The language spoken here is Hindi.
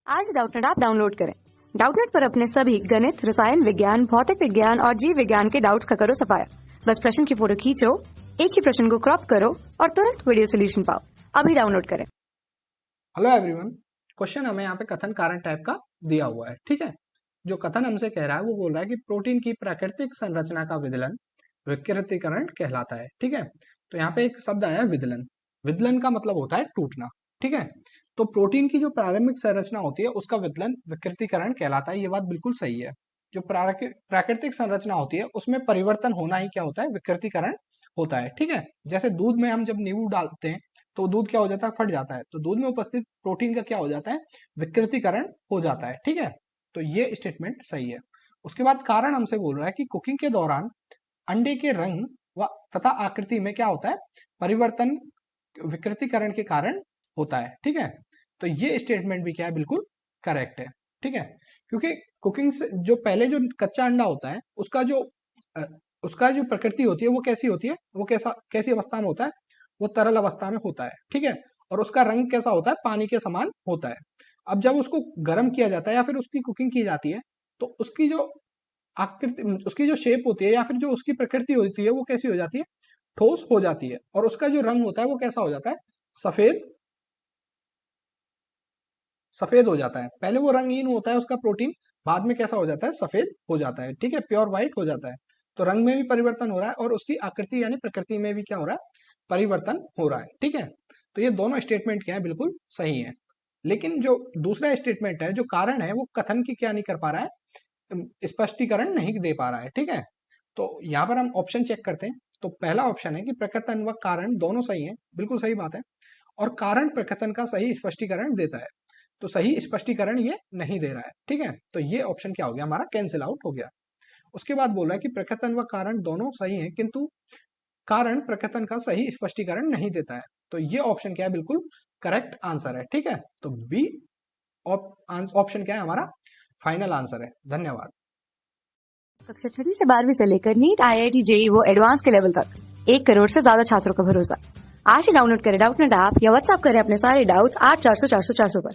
आज डाउटनेट ऐप डाउनलोड करें। डाउटनेट पर अपने सभी गणित, रसायन विज्ञान, भौतिक विज्ञान और जीव विज्ञान के डाउट्स का करो सफाया। बस प्रश्न की फोटो खींचो, एक ही प्रश्न को क्रॉप करो और तुरंत वीडियो सोल्यूशन पाओ। अभी डाउनलोड करें। हेलो एवरीवन, क्वेश्चन हमें यहाँ पे कथन कारण टाइप का दिया हुआ है। ठीक है, जो कथन हमसे कह रहा है वो बोल रहा है कि प्रोटीन की प्राकृतिक संरचना का विदलन विकृतीकरण कहलाता है। ठीक है, तो यहाँ पे एक शब्द आया है विदलन। विदलन का मतलब होता है टूटना। ठीक है, तो प्रोटीन की जो प्रारंभिक संरचना होती है उसका विदलन विकृतीकरण कहलाता है। ये बात बिल्कुल सही है। जो प्राकृतिक संरचना होती है उसमें परिवर्तन होना ही क्या होता है, विकृतीकरण होता है। ठीक है, जैसे दूध में हम जब नींबू डालते हैं तो दूध क्या हो जाता है, फट जाता है। तो दूध में उपस्थित प्रोटीन का क्या हो जाता है, विकृतीकरण हो जाता है। ठीक है, तो ये स्टेटमेंट सही है। उसके बाद कारण हमसे बोल रहा है कि कुकिंग के दौरान अंडे के रंग व तथा आकृति में क्या होता है, परिवर्तन विकृतीकरण के कारण होता है। ठीक है, तो ये स्टेटमेंट भी क्या है, बिल्कुल करेक्ट है। ठीक है, क्योंकि कुकिंग से जो पहले जो कच्चा अंडा होता है उसका जो प्रकृति होती है वो कैसी होती है, वो कैसी अवस्था में होता है, वो तरल अवस्था में होता है। ठीक है, और उसका रंग कैसा होता है, पानी के समान होता है। अब जब उसको गर्म किया जाता है या फिर उसकी कुकिंग की जाती है तो उसकी जो आकृति, उसकी जो शेप होती है या फिर जो उसकी प्रकृति होती है वो कैसी हो जाती है, ठोस हो जाती है। और उसका जो रंग होता है वो कैसा हो जाता है, सफेद सफेद हो जाता है। पहले वो रंगहीन होता है उसका प्रोटीन, बाद में कैसा हो जाता है, सफेद हो जाता है। ठीक है, प्योर व्हाइट हो जाता है। तो रंग में भी परिवर्तन हो रहा है और उसकी आकृति यानी प्रकृति में भी क्या हो रहा है, परिवर्तन हो रहा है। ठीक है, तो ये दोनों स्टेटमेंट क्या है, बिल्कुल सही है। लेकिन जो दूसरा स्टेटमेंट है, जो कारण है, वो कथन की क्या नहीं कर पा रहा है, स्पष्टीकरण नहीं दे पा रहा है। ठीक है, तो यहाँ पर हम ऑप्शन चेक करते हैं। तो पहला ऑप्शन है कि प्रकथन व कारण दोनों सही है, बिल्कुल सही बात है। और कारण प्रकथन का सही स्पष्टीकरण देता है, तो सही स्पष्टीकरण ये नहीं दे रहा है। ठीक है, तो ये ऑप्शन क्या हो गया, हमारा कैंसिल आउट हो गया। उसके बाद बोल रहा है कि प्रकथन व कारण दोनों सही हैं किंतु कारण प्रकथन का सही स्पष्टीकरण नहीं देता है। तो ये ऑप्शन क्या है, बिल्कुल करेक्ट आंसर है। ठीक है, तो बी ऑप्शन क्या है, हमारा फाइनल आंसर है। धन्यवाद। कक्षा 6 से 12वीं से लेकर नीट, IIT, JEE वो एडवांस के लेवल तक 1 करोड़ से ज्यादा छात्रों का भरोसा। आज ही डाउनलोड करें डाउटनेट ऐप या व्हाट्सएप करें अपने सारे डाउट्स 8400 400 400 पर।